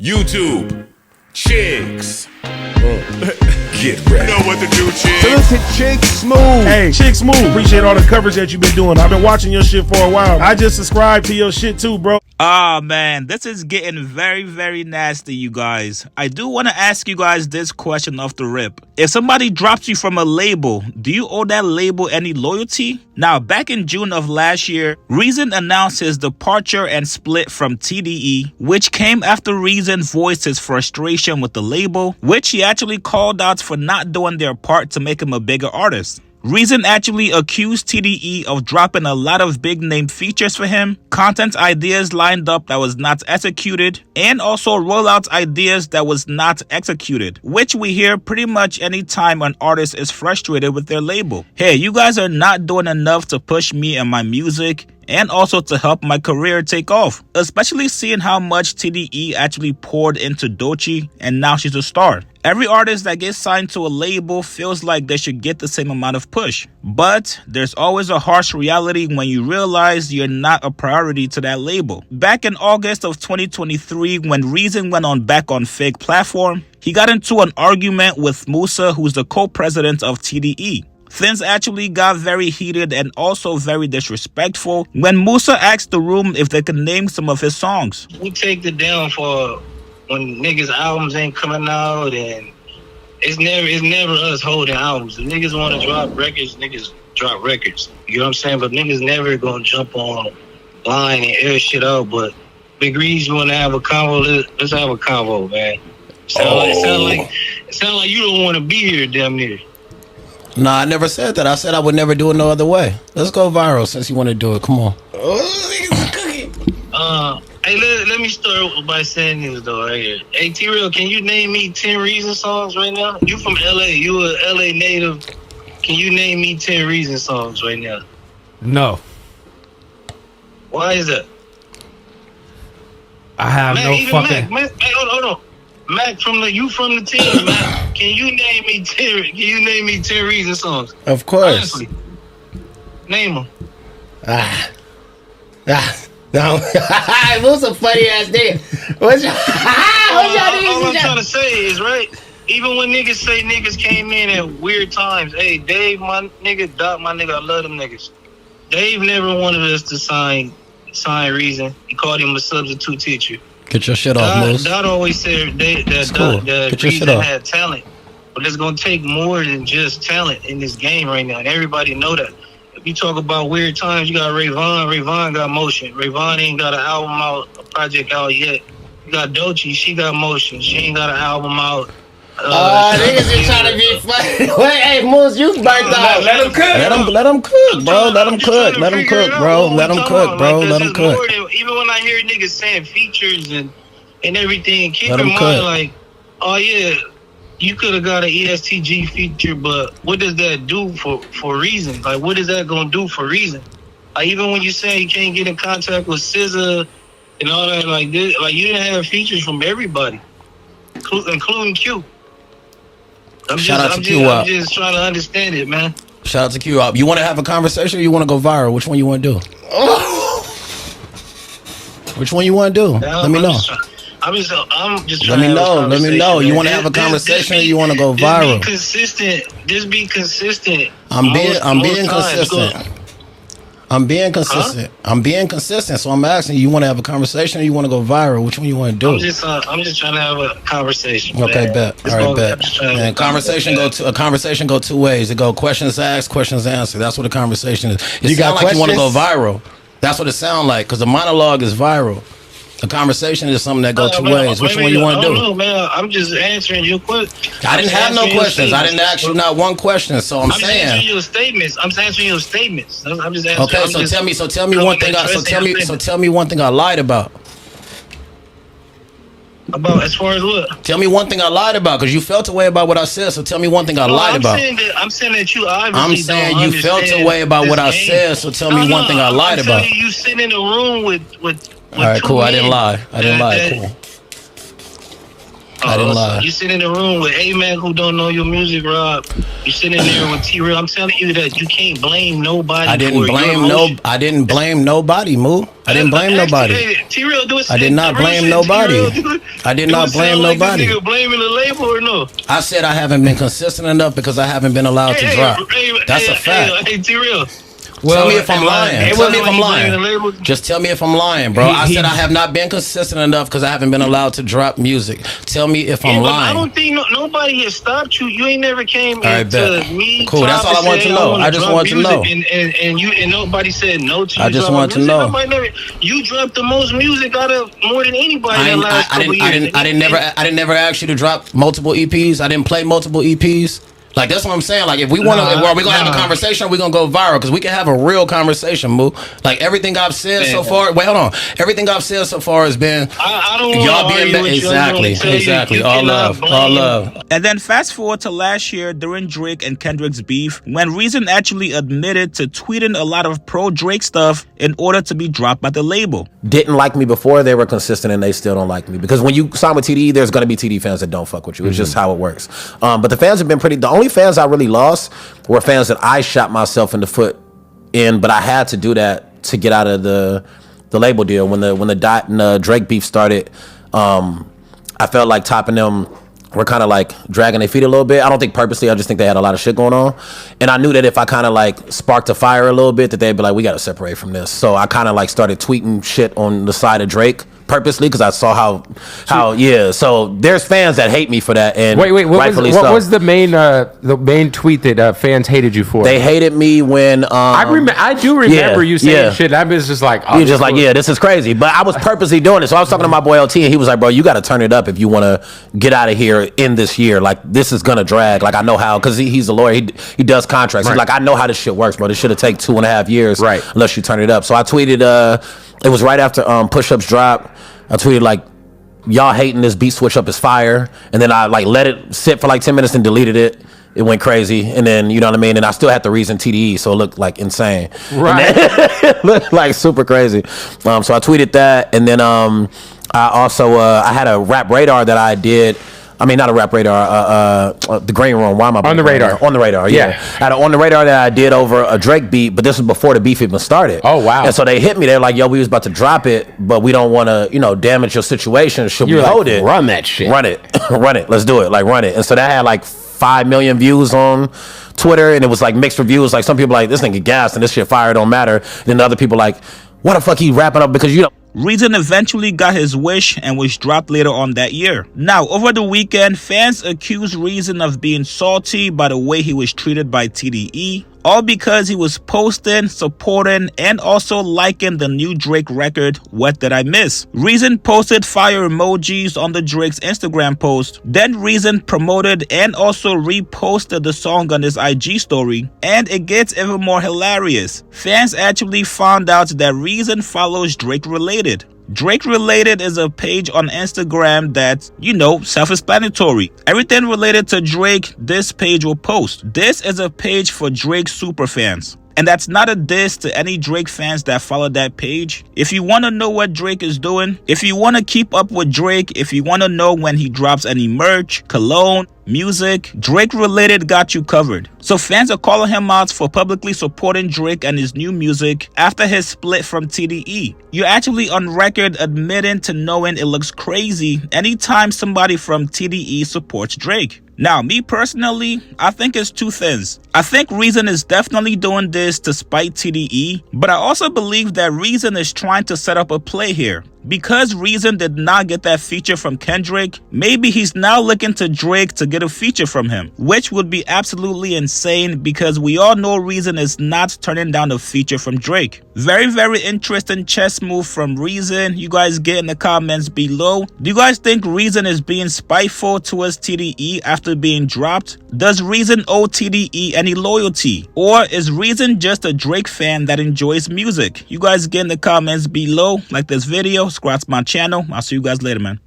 YouTube chicks. Get ready. You know what to do, chicks. Listen, Chick Smooth. Hey, Chick Smooth. Appreciate all the coverage that you've been doing. I've been watching your shit for a while. I just subscribed to your shit too, bro. Ah, man, this is getting very, very nasty, you guys. I do want to ask you guys this question off the rip. If somebody drops you from a label, do you owe that label any loyalty? Now, back in June of last year, Reasonz announced his departure and split from TDE, which came after Reasonz voiced his frustration with the label, which he actually called out for not doing their part to make him a bigger artist. Reasonz actually accused TDE of dropping a lot of big name features for him, content ideas lined up that was not executed, and also rollout ideas that was not executed, which we hear pretty much anytime an artist is frustrated with their label. Hey, you guys are not doing enough to push me and my music, and also to help my career take off, especially seeing how much TDE actually poured into Doechii and now she's a star. Every artist that gets signed to a label feels like they should get the same amount of push. But there's always a harsh reality when you realize you're not a priority to that label. Back in August of 2023, when Reasonz went on back on Fake Platform, he got into an argument with Musa, who's the co-president of TDE. Things actually got very heated and also very disrespectful when Musa asked the room if they could name some of his songs. We take the down for when niggas' albums ain't coming out, and it's never us holding albums. If niggas want to drop records, niggas drop records. You know what I'm saying? But niggas never gonna jump on line and air shit out. But Big Reasonz, you want to have a convo? Let's have a convo, man. Sound like you don't want to be here, damn near. Nah, I never said that. I said I would never do it no other way. Let's go viral since you want to do it. Come on. Hey, let me start by saying this though, right here. Hey, T-Real, can you name me 10 Reasonz songs right now? You from LA? You a LA native? Can you name me 10 Reasonz songs right now? No. Why is that? I have Mac, no fucking. Mac, hold on. Mac, from the team, Mac. Can you name me 10 Reasonz songs? Of course. Honestly. Name them. No. Who's a funny ass nigga? All I'm trying to say is, right, even when niggas say niggas came in at weird times, hey, Dave, my nigga, Doc, my nigga, I love them niggas. Dave never wanted us to sign Reasonz. He called him a substitute teacher. Get your shit off, Moose. Dot always said that Reasonz had talent, but it's gonna take more than just talent in this game right now, and everybody know that. If you talk about weird times, you got Rayvon. Rayvon got motion. Rayvon ain't got an album out, a project out yet. You got Doechii. She got motion. She ain't got an album out. Niggas is trying to be funny. Wait, hey, Moose, you burnt out. Let him cook. Let him cook, bro. Let him cook. Let him cook, bro. Let him cook, bro. Let him cook. Even when I hear niggas saying features and everything, keep in mind, cook. like, oh yeah, you could have got an ESTG feature, but what does that do for Reasonz? Like, what is that gonna do for Reasonz? Like, even when you say you can't get in contact with SZA and all that, like this, like you didn't have features from everybody, including Q. I'm just trying to understand it, man. Shout out to Q. You want to have a conversation or you want to go viral? Which one you want to do? Which one you want to do? Let me know. I'm just Let me know. Let me know. You want to have a conversation or you want to go viral? Just be consistent. I'm being consistent. I'm being consistent. I'm being consistent. So I'm asking you want to have a conversation or you want to go viral? Which one you want to do? I'm just trying to have a conversation. Okay, man. bet. All right, bet. And conversation go two ways. It go questions asked, questions answered. That's what a conversation is. You got like you want to go viral. That's what it sounds like because the monologue is viral. The conversation is something that goes two ways. Which one you want to do? No, man. I'm just answering your question. I didn't have no questions. I didn't ask you not one question. So I'm saying. Answering your statements. I'm answering your statements. I'm just answering. Okay, so tell me one thing. Tell me one thing I lied about. About as far as what? Tell me one thing I lied about because you felt a way about what I said. So tell me one thing I lied about. I'm saying that you obviously I'm saying you felt a way about what I said. So tell me one thing I lied about. You sitting in a room with all right, cool. I didn't lie. Cool. I didn't lie. You sit in the room with A-Man who don't know your music, Rob. You sit in there with T-Real. I'm telling you that you can't blame nobody. I didn't blame nobody, Moo. I didn't blame nobody. Hey, T-Real do it. I did not blame nobody. I did not blame nobody. This nigga blaming the label or no? I said I haven't been consistent enough because I haven't been allowed to drop. That's a fact. Hey, T-Real. Tell me if I'm lying. Tell me if I'm lying. Just tell me if I'm lying, bro. I said I have not been consistent enough because I haven't been allowed to drop music. Tell me if I'm lying. I don't think nobody has stopped you. You ain't never came into me. Cool. That's all I want to know. I just want to know. And nobody said no to you. I just want to know. You dropped the most music out of more than anybody in the last couple years. I didn't never ask you to drop multiple EPs. I didn't play multiple EPs. Like, that's what I'm saying. Like, if we want to, are we going to have a conversation or are we going to go viral? Because we can have a real conversation, Moo. Like, everything I've said so far, wait, hold on. Everything I've said so far has been, I don't y'all being, exactly. All love. And then fast forward to last year during Drake and Kendrick's beef, when Reasonz actually admitted to tweeting a lot of pro-Drake stuff in order to be dropped by the label. Didn't like me before, they were consistent, and they still don't like me. Because when you sign with TDE, there's going to be TDE fans that don't fuck with you. It's just how it works. But the fans have been pretty, the only fans I really lost were fans that I shot myself in the foot in, but I had to do that to get out of the label deal. When the Drake beef started, I felt like Top and them were kind of like dragging their feet a little bit. I don't think purposely, I just think they had a lot of shit going on. And I knew that if I kind of like sparked a fire a little bit, that they'd be like, we got to separate from this. So I kind of like started tweeting shit on the side of Drake purposely because I saw how so there's fans that hate me for that, and what was the main tweet that fans hated you for? They hated me when I do remember you saying shit. I was just like, you're just like, this is crazy, but I was purposely doing it. So I was talking to my boy LT, and he was like, bro, you got to turn it up if you want to get out of here in this year. Like, this is gonna drag. Like, I know how, because he's a lawyer, he does contracts. He's like, I know how this shit works, bro. This should have taken 2.5 years, unless you turn it up. So I tweeted, it was right after Push-Ups drop. I tweeted like, y'all hating this beat switch up is fire, and then I like let it sit for like 10 minutes and deleted it. It went crazy, and then, you know what I mean, and I still had the Reasonz TDE, so it looked like insane, it looked like super crazy. So I tweeted that, and then I also I had a Rap Radar that I did. I mean, not a Rap Radar, the Green Room. Why am I on the radar? On the radar, yeah. I had On the Radar that I did over a Drake beat, but this was before the beef even started. Oh, wow. And so they hit me. They're like, yo, we was about to drop it, but we don't want to, damage your situation. Should we hold it? Run that shit. Run it. Run it. Let's do it. Like, run it. And so that had like 5 million views on Twitter, and it was like mixed reviews. Like, some people like, this nigga gas and this shit fire don't matter. And then the other people like, what the fuck he rapping up because you don't. Reasonz eventually got his wish and was dropped later on that year. Now, over the weekend, fans accused Reasonz of being salty by the way he was treated by TDE, all because he was posting, supporting, and also liking the new Drake record, What Did I Miss? Reasonz posted fire emojis on the Drake's Instagram post. Then Reasonz promoted and also reposted the song on his IG story, and it gets even more hilarious. Fans actually found out that Reasonz follows Drake Related. Drake Related is a page on Instagram that's, self-explanatory. Everything related to Drake, this page will post. This is a page for Drake superfans. And that's not a diss to any Drake fans that follow that page. If you want to know what Drake is doing, if you want to keep up with Drake, if you want to know when he drops any merch, cologne, music, Drake Related got you covered. So fans are calling him out for publicly supporting Drake and his new music after his split from TDE. You're actually on record admitting to knowing it looks crazy anytime somebody from TDE supports Drake. Now, me personally, I think it's two things. I think Reasonz is definitely doing this to spite TDE, but I also believe that Reasonz is trying to set up a play here. Because Reasonz did not get that feature from Kendrick, maybe he's now looking to Drake to get a feature from him, which would be absolutely insane because we all know Reasonz is not turning down a feature from Drake. Very, very interesting chess move from Reasonz. You guys get in the comments below. Do you guys think Reasonz is being spiteful towards TDE after being dropped? Does Reasonz owe TDE any loyalty? Or is Reasonz just a Drake fan that enjoys music? You guys get in the comments below. Like this video, subscribe to my channel. I'll see you guys later, man.